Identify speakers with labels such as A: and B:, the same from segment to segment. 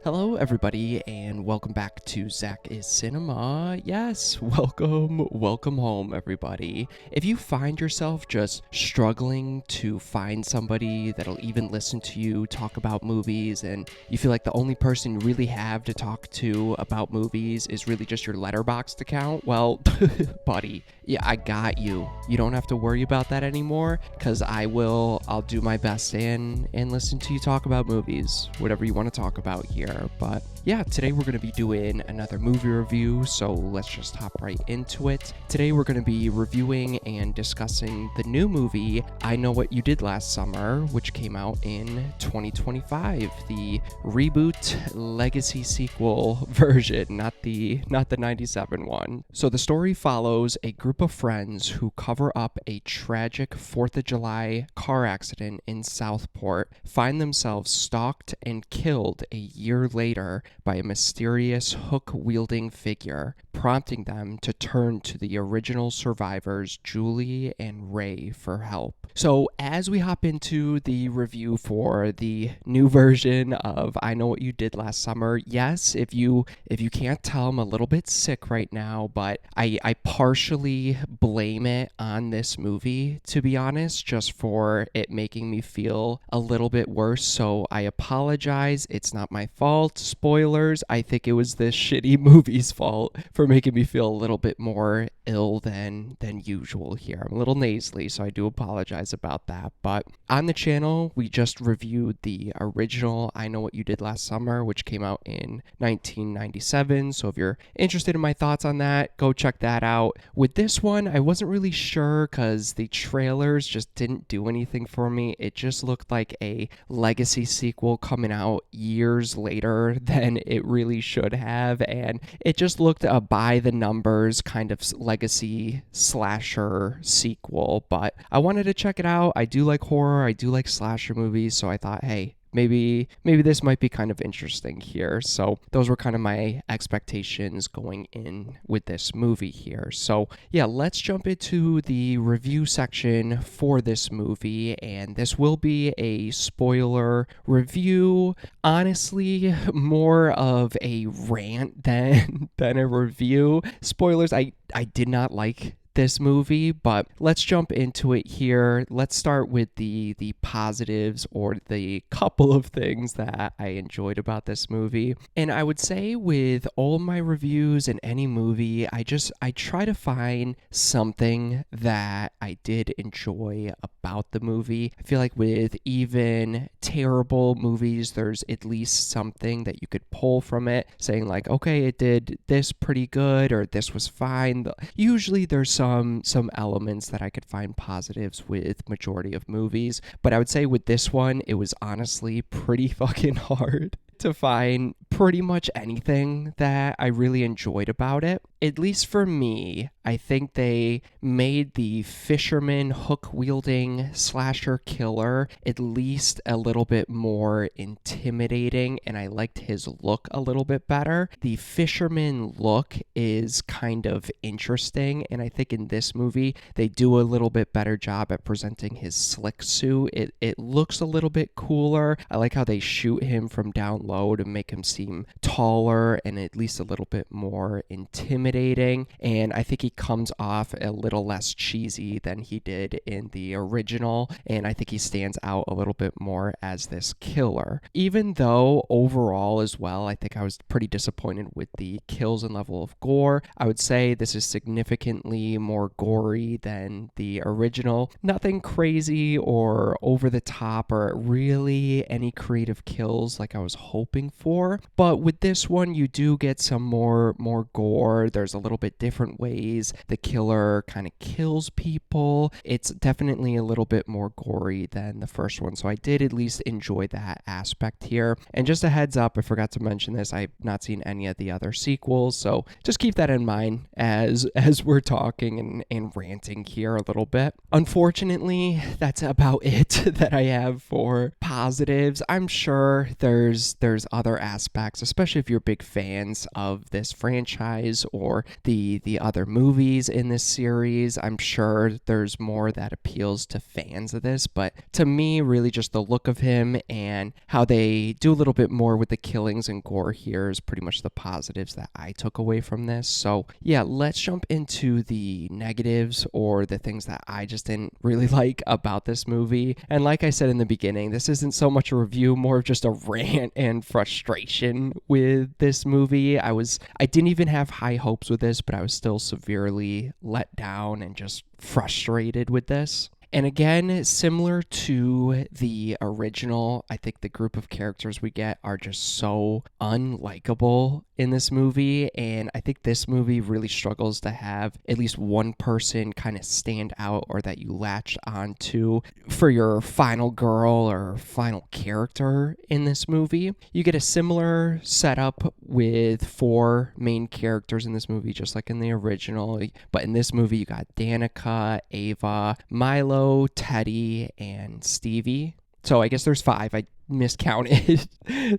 A: Hello, everybody, and welcome back to ZakIsCinema. Yes, welcome home, everybody. If you find yourself just struggling to find somebody that'll even listen to you talk about movies, and you feel like the only person you really have to talk to about movies is really just your Letterboxd account, well, buddy, yeah, I got you. You don't have to worry about that anymore, because I'll do my best and listen to you talk about movies, whatever you want to talk about here. But yeah, today we're going to be doing another movie review, so let's just hop right into it. Today we're going to be reviewing and discussing the new movie I Know What You Did Last Summer, which came out in 2025, the reboot legacy sequel version, not the 97 one. So the story follows a group of friends who cover up a tragic 4th of July car accident in Southport, find themselves stalked and killed a year later by a mysterious hook-wielding figure, prompting them to turn to the original survivors, Julie and Ray, for help. So as we hop into the review for the new version of I Know What You Did Last Summer, yes, if you can't tell, I'm a little bit sick right now, but I partially blame it on this movie, to be honest, just for it making me feel a little bit worse. So I apologize. It's not my fault. Spoilers. I think it was this shitty movie's fault for making me feel a little bit more ill than usual here. I'm a little nasally, so I do apologize about that. But on the channel, we just reviewed the original I Know What You Did Last Summer, which came out in 1997. So if you're interested in my thoughts on that, go check that out. With this one, I wasn't really sure because the trailers just didn't do anything for me. It just looked like a legacy sequel coming out years later than it really should have, and it just looked a by the numbers kind of legacy slasher sequel. But I wanted to check it out. I do like horror, I do like slasher movies, so I thought, hey, maybe this might be kind of interesting here. So those were kind of my expectations going in with this movie here. So yeah, let's jump into the review section for this movie, and this will be a spoiler review. Honestly, more of a rant than a review. Spoilers, I did not like this movie, but let's jump into it here. Let's start with the positives, or the couple of things that I enjoyed about this movie. And I would say with all my reviews in any movie, I try to find something that I did enjoy about the movie. I feel like with even terrible movies, there's at least something that you could pull from it, saying like, okay, it did this pretty good, or this was fine. Usually there's some elements that I could find positives with majority of movies, but I would say with this one, it was honestly pretty fucking hard to find pretty much anything that I really enjoyed about it. At least for me, I think they made the fisherman hook-wielding slasher killer at least a little bit more intimidating, and I liked his look a little bit better. The fisherman look is kind of interesting, and I think in this movie, they do a little bit better job at presenting his slick suit. It looks a little bit cooler. I like how they shoot him from down low to make him seem taller and at least a little bit more intimidating, and I think he comes off a little less cheesy than he did in the original, and I think he stands out a little bit more as this killer. Even though overall as well, I think I was pretty disappointed with the kills and level of gore. I would say this is significantly more gory than the original. Nothing crazy or over the top or really any creative kills like I was hoping for, but with this one you do get some more gore. There's a little bit different ways the killer kind of kills people. It's definitely a little bit more gory than the first one, so I did at least enjoy that aspect here. And just a heads up, I forgot to mention this, I've not seen any of the other sequels, so just keep that in mind as we're talking and ranting here a little bit. Unfortunately, that's about it that I have for positives. I'm sure there's other aspects flags, especially if you're big fans of this franchise or the other movies in this series. I'm sure there's more that appeals to fans of this, but to me, really just the look of him and how they do a little bit more with the killings and gore here is pretty much the positives that I took away from this. So yeah, let's jump into the negatives or the things that I just didn't really like about this movie. And like I said in the beginning, this isn't so much a review, more of just a rant and frustration with this movie. I didn't even have high hopes with this, but I was still severely let down and just frustrated with this. And again, similar to the original, I think the group of characters we get are just so unlikable in this movie. And I think this movie really struggles to have at least one person kind of stand out or that you latch onto for your final girl or final character in this movie. You get a similar setup with 4 main characters in this movie, just like in the original. But in this movie, you got Danica, Ava, Milo, Teddy, and Stevie. So I guess there's 5. I miscounted.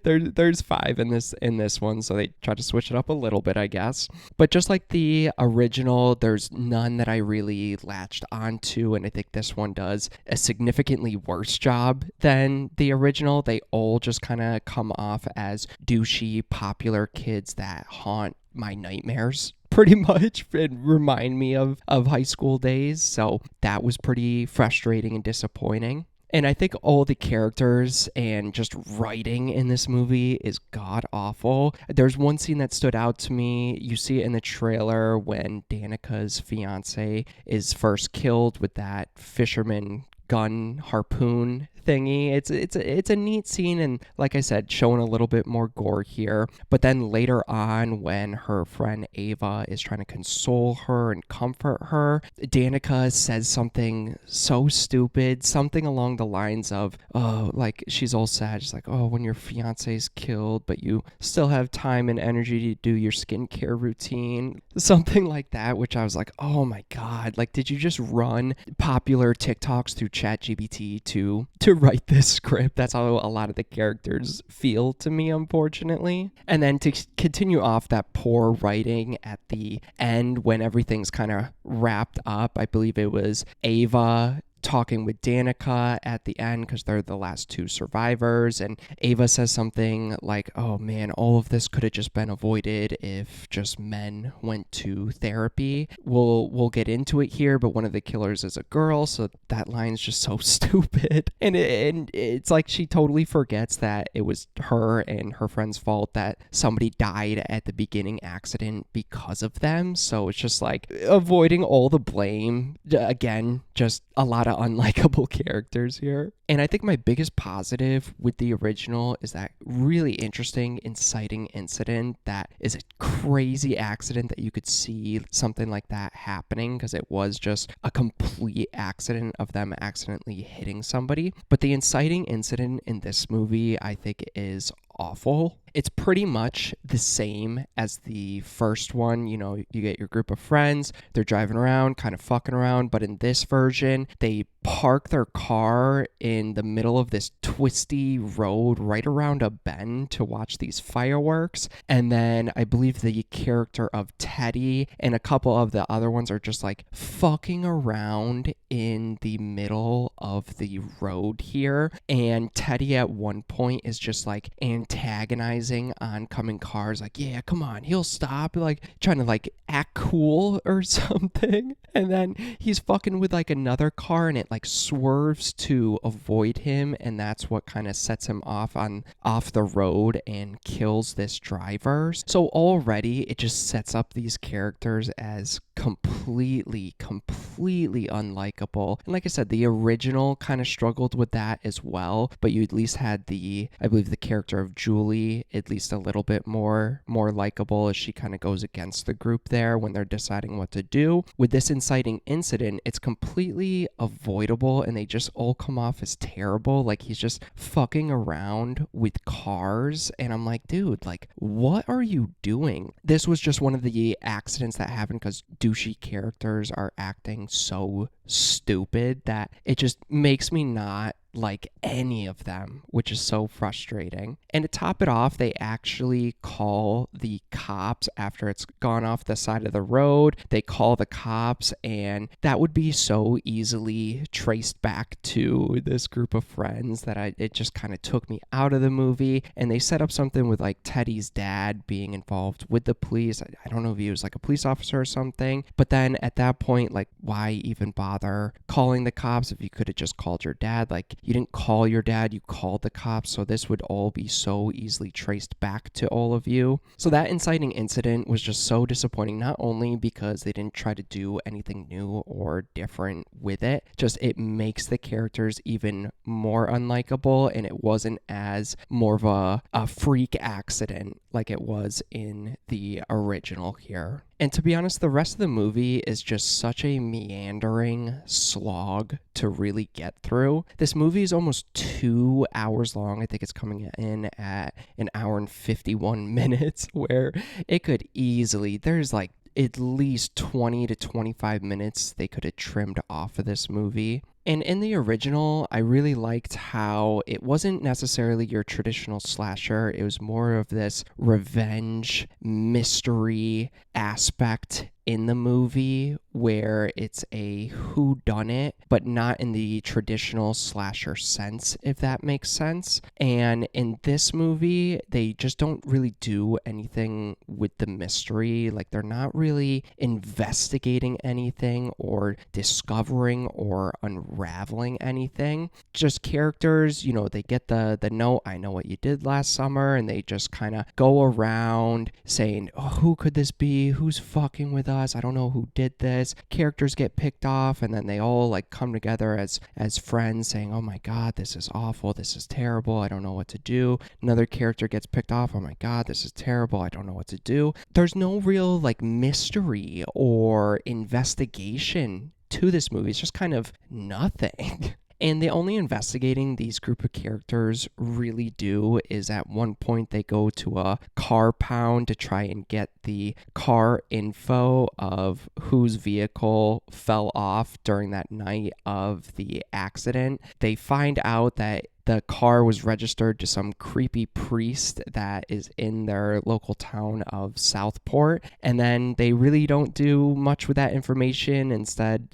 A: There's 5 in this one, so they try to switch it up a little bit, I guess. But just like the original, there's none that I really latched onto, and I think this one does a significantly worse job than the original. They all just kind of come off as douchey, popular kids that haunt my nightmares pretty much and remind me of high school days. So that was pretty frustrating and disappointing. And I think all the characters and just writing in this movie is god awful. There's one scene that stood out to me. You see it in the trailer when Danica's fiance is first killed with that fisherman gun harpoon thingy. It's a neat scene, and like I said, showing a little bit more gore here. But then later on, when her friend Ava is trying to console her and comfort her, Danica says something so stupid, something along the lines of, oh, like she's all sad. She's like, oh, when your fiance's killed, but you still have time and energy to do your skincare routine. Something like that, which I was like, oh my God, like, did you just run popular TikToks through ChatGPT to write this script? That's how a lot of the characters feel to me, unfortunately. And then to continue off that poor writing at the end when everything's kind of wrapped up, I believe it was Ava talking with Danica at the end because they're the last 2 survivors, and Ava says something like, oh man, all of this could have just been avoided if just men went to therapy. We'll get into it here, but one of the killers is a girl, so that line's just so stupid. And it's like she totally forgets that it was her and her friend's fault that somebody died at the beginning accident because of them. So it's just like avoiding all the blame. Again, just a lot of unlikable characters here. And I think my biggest positive with the original is that really interesting, inciting incident that is a crazy accident that you could see something like that happening because it was just a complete accident of them accidentally hitting somebody. But the inciting incident in this movie, I think, is awful. It's pretty much the same as the first one. You know, you get your group of friends, they're driving around, kind of fucking around, but in this version, they park their car in the middle of this twisty road right around a bend to watch these fireworks. And then I believe the character of Teddy and a couple of the other ones are just like fucking around in the middle of the road here. And Teddy at one point is just like antagonizing oncoming cars, like, yeah, come on, he'll stop, like trying to like act cool or something. And then he's fucking with like another car and it like swerves to avoid him, and that's what kind of sets him off the road and kills this driver. So already it just sets up these characters as completely unlikable. And like I said, the original kind of struggled with that as well, but you at least had I believe the character of Julie at least a little bit more likable as she kind of goes against the group there when they're deciding what to do. With this inciting incident, it's completely avoidable and they just all come off as terrible. Like, he's just fucking around with cars and I'm like, dude, like, what are you doing? This was just one of the accidents that happened because douchey characters are acting so stupid that it just makes me not like any of them, which is so frustrating. And to top it off, they actually call the cops after it's gone off the side of the road. They call the cops, and that would be so easily traced back to this group of friends that it just kind of took me out of the movie. And they set up something with like Teddy's dad being involved with the police. I don't know if he was like a police officer or something, but then at that point, like, why even bother calling the cops if you could have just called your dad? Like, you didn't call your dad, you called the cops, so this would all be so easily traced back to all of you. So that inciting incident was just so disappointing, not only because they didn't try to do anything new or different with it, just it makes the characters even more unlikable, and it wasn't as more of a freak accident like it was in the original here. And to be honest, the rest of the movie is just such a meandering slog to really get through. This movie is almost 2 hours long. I think it's coming in at an hour and 51 minutes, where it could easily, there's like at least 20 to 25 minutes they could have trimmed off of this movie. And in the original, I really liked how it wasn't necessarily your traditional slasher. It was more of this revenge mystery aspect in the movie, where it's a whodunit, but not in the traditional slasher sense, if that makes sense. And in this movie, they just don't really do anything with the mystery. Like, they're not really investigating anything or discovering or unraveling anything. Just characters, you know, they get the note, I know what you did last summer, and they just kind of go around saying, oh, who could this be? Who's fucking with us? I don't know who did this. Characters get picked off, and then they all like come together as friends saying, oh my god, this is awful, this is terrible, I don't know what to do. Another character gets picked off, oh my god, this is terrible, I don't know what to do. There's no real like mystery or investigation to this movie. It's just kind of nothing. And the only investigating these group of characters really do is at one point they go to a car pound to try and get the car info of whose vehicle fell off during that night of the accident. They find out that the car was registered to some creepy priest that is in their local town of Southport. And then they really don't do much with that information. Instead,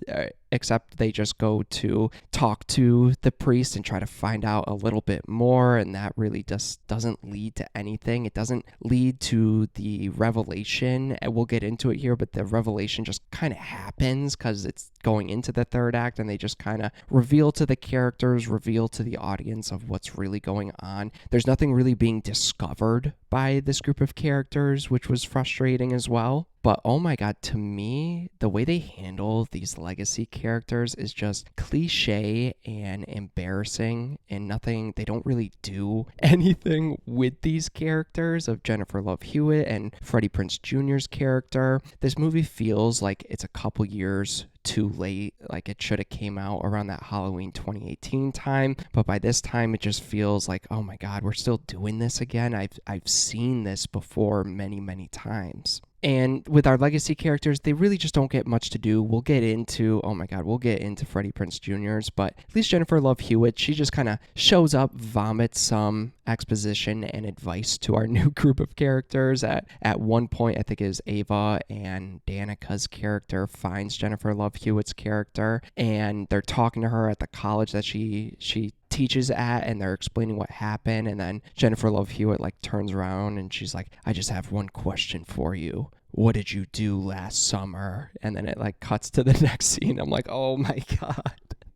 A: except they just go to talk to the priest and try to find out a little bit more. And that really just doesn't lead to anything. It doesn't lead to the revelation. And we'll get into it here, but the revelation just kind of happens because it's going into the third act, and they just kind of reveal to the characters, reveal to the audience of what's really going on. There's nothing really being discovered by this group of characters, which was frustrating as well. But oh my god, to me, the way they handle these legacy characters is just cliche and embarrassing, and nothing, they don't really do anything with these characters of Jennifer Love Hewitt and Freddie Prinze Jr.'s character. This movie feels like it's a couple years too late. Like, it should have came out around that Halloween 2018 time, but by this time it just feels like, oh my god, we're still doing this again. I've seen this before many times. And with our legacy characters, they really just don't get much to do. We'll get into Freddie Prinze Jr.'s, but at least Jennifer Love Hewitt, she just kind of shows up, vomits some exposition and advice to our new group of characters. At one point, I think it is Ava and Danica's character finds Jennifer Love Hewitt's character, and they're talking to her at the college that she teaches at, and they're explaining what happened. And then Jennifer Love Hewitt like turns around and she's like, I just have one question for you. What did you do last summer? And then it like cuts to the next scene. I'm like, oh my god.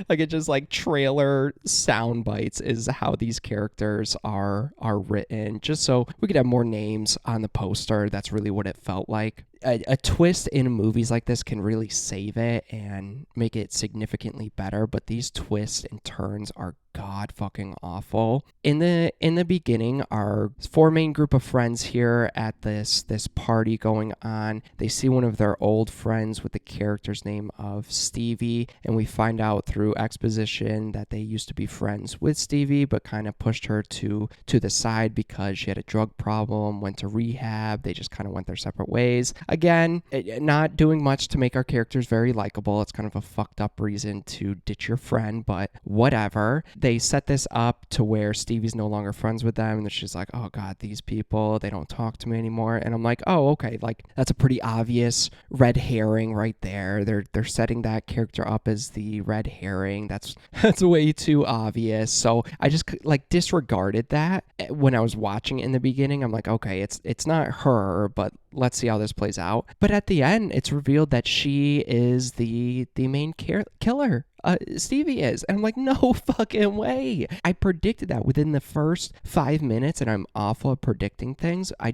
A: Like, it just like trailer sound bites is how these characters are written, just so we could have more names on the poster. That's really what it felt like. A twist in movies like this can really save it and make it significantly better, but these twists and turns are god fucking awful. In the beginning, our four main group of friends here at this party going on, they see one of their old friends with the character's name of Stevie, and we find out through exposition that they used to be friends with Stevie, but kind of pushed her to the side because she had a drug problem, went to rehab. They just kind of went their separate ways. Again, not doing much to make our characters very likable. It's kind of a fucked up reason to ditch your friend, but whatever. they set this up to where Stevie's no longer friends with them, and she's like, oh God, these people, they don't talk to me anymore. And I'm like, oh, okay, like that's a pretty obvious red herring right there. They're setting that character up as the red herring. That's way too obvious. So I just like disregarded that when I was watching it in the beginning. I'm like, okay, it's not her, but let's see how this plays out. But at the end, it's revealed that she is the main killer. Stevie is. And I'm like, no fucking way. I predicted that within the first 5 minutes, and I'm awful at predicting things. I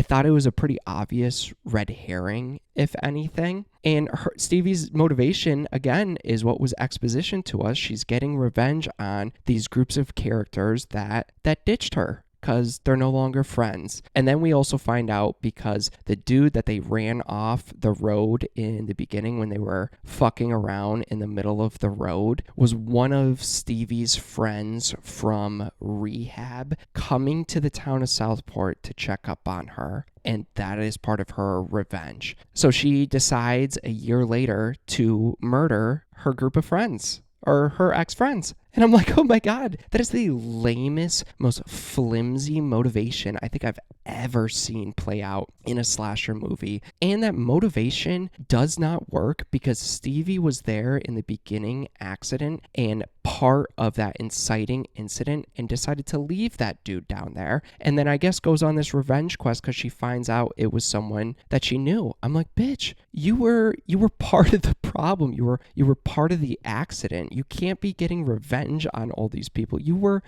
A: thought it was a pretty obvious red herring, if anything. And Stevie's motivation, again, is what was exposition to us. She's getting revenge on these groups of characters that ditched her, because they're no longer friends. And then we also find out because the dude that they ran off the road in the beginning when they were fucking around in the middle of the road was one of Stevie's friends from rehab coming to the town of Southport to check up on her. And that is part of her revenge. So she decides a year later to murder her group of friends, or her ex-friends. And I'm like, oh my God, that is the lamest, most flimsy motivation I think I've ever seen play out in a slasher movie. And that motivation does not work because Stevie was there in the beginning accident and part of that inciting incident and decided to leave that dude down there. And then I guess goes on this revenge quest because she finds out it was someone that she knew. I'm like, bitch, you were part of the problem. You were part of the accident. You can't be getting revenge on all these people. You were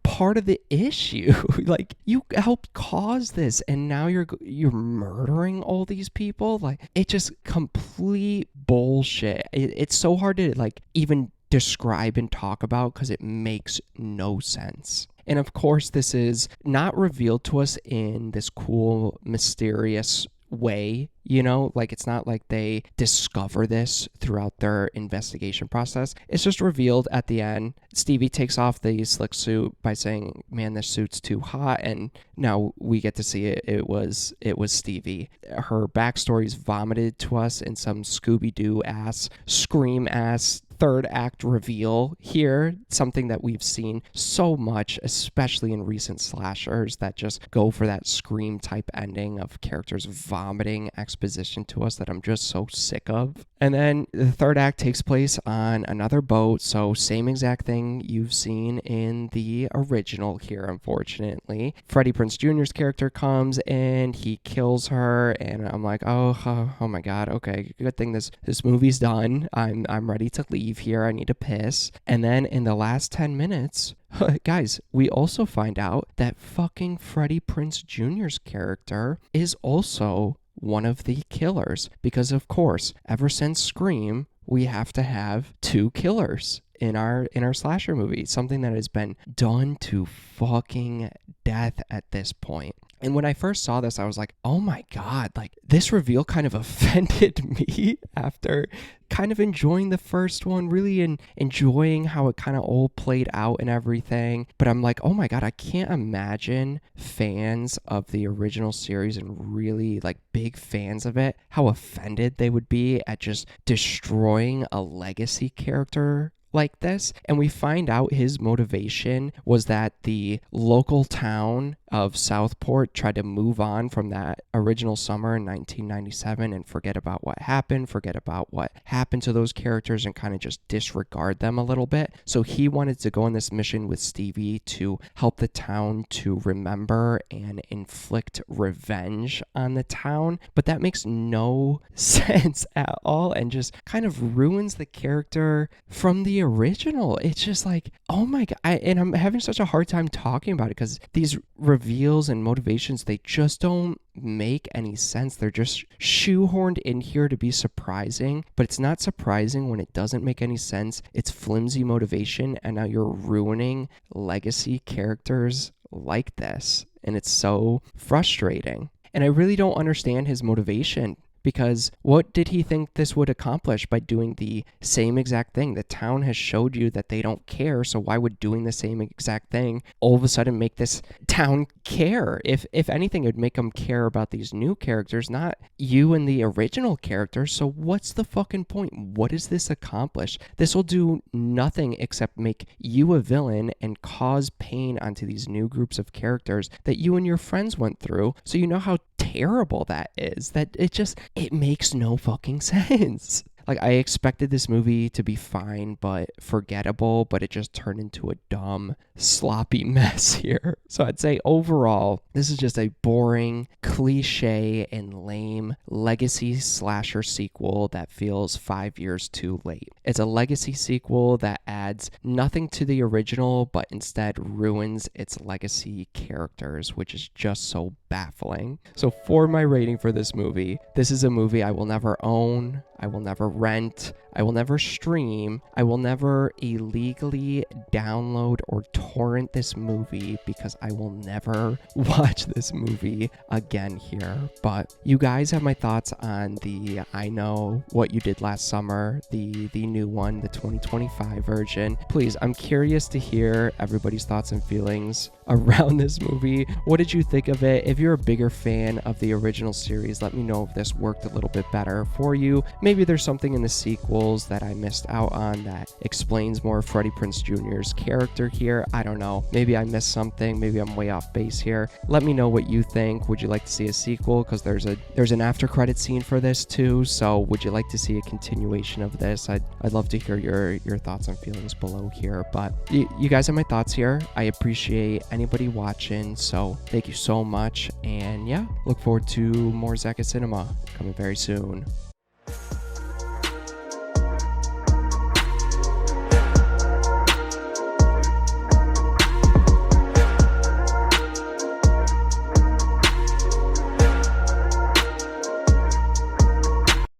A: part of the issue. Like, you helped cause this, and now you're murdering all these people. Like, it just complete bullshit. It's so hard to like even describe and talk about because it makes no sense. And of course, this is not revealed to us in this cool, mysterious way, you know, like it's not like they discover this throughout their investigation process. It's just revealed at the end. Stevie takes off the slick suit by saying, man, this suit's too hot, and now we get to see it was Stevie. Her backstory is vomited to us in some Scooby-Doo ass, scream ass third act reveal here, something that we've seen so much, especially in recent slashers that just go for that scream type ending of characters vomiting exposition to us that I'm just so sick of. And then the third act takes place on another boat, so same exact thing you've seen in the original here, unfortunately. Freddie Prinze Jr.'s character comes and he kills her, and I'm like, oh my God, okay, good thing this movie's done. I'm ready to leave here. I need to piss. And then in the last 10 minutes, guys, we also find out that fucking Freddie Prinze Jr.'s character is also one of the killers, because of course, ever since Scream, we have to have two killers in our slasher movie, something that has been done to fucking death at this point. And when I first saw this, I was like, oh my God, like this reveal kind of offended me after kind of enjoying the first one, really enjoying how it kind of all played out and everything. But I'm like, oh my God, I can't imagine fans of the original series and really like big fans of it, how offended they would be at just destroying a legacy character like this. And we find out his motivation was that the local town of Southport tried to move on from that original summer in 1997 and forget about what happened to those characters and kind of just disregard them a little bit. So he wanted to go on this mission with Stevie to help the town to remember and inflict revenge on the town. But that makes no sense at all and just kind of ruins the character from the original. It's just like, oh my God. And I'm having such a hard time talking about it because these reveals and motivations, they just don't make any sense. They're just shoehorned in here to be surprising, but it's not surprising when it doesn't make any sense. It's flimsy motivation, and now you're ruining legacy characters like this, and it's so frustrating. And I really don't understand his motivation, because what did he think this would accomplish by doing the same exact thing? The town has showed you that they don't care, so why would doing the same exact thing all of a sudden make this town care? If anything, it would make them care about these new characters, not you and the original characters. So what's the fucking point? What does this accomplish? This will do nothing except make you a villain and cause pain onto these new groups of characters that you and your friends went through. So you know how terrible that is. That it makes no fucking sense. Like, I expected this movie to be fine, but forgettable, but it just turned into a dumb, sloppy mess here. So I'd say overall, this is just a boring, cliche, and lame legacy slasher sequel that feels 5 years too late. It's a legacy sequel that adds nothing to the original, but instead ruins its legacy characters, which is just so baffling. So for my rating for this movie, this is a movie I will never own, I will never rent, I will never stream, I will never illegally download or torrent this movie because I will never watch this movie again here. But you guys have my thoughts on the I Know What You Did Last Summer, the new one, the 2025 version. Please, I'm curious to hear everybody's thoughts and feelings around this movie. What did you think of it? If you're a bigger fan of the original series, let me know if this worked a little bit better for you. Maybe there's something in the sequels that I missed out on that explains more Freddie Prinze Jr.'s character here. I don't know. Maybe I missed something. Maybe I'm way off base here. Let me know what you think. Would you like to see a sequel? Because there's an after credit scene for this too. So would you like to see a continuation of this? I'd love to hear your thoughts and feelings below here. But you guys have my thoughts here. I appreciate anybody watching. So thank you so much. And yeah, look forward to more ZakIsCinema coming very soon.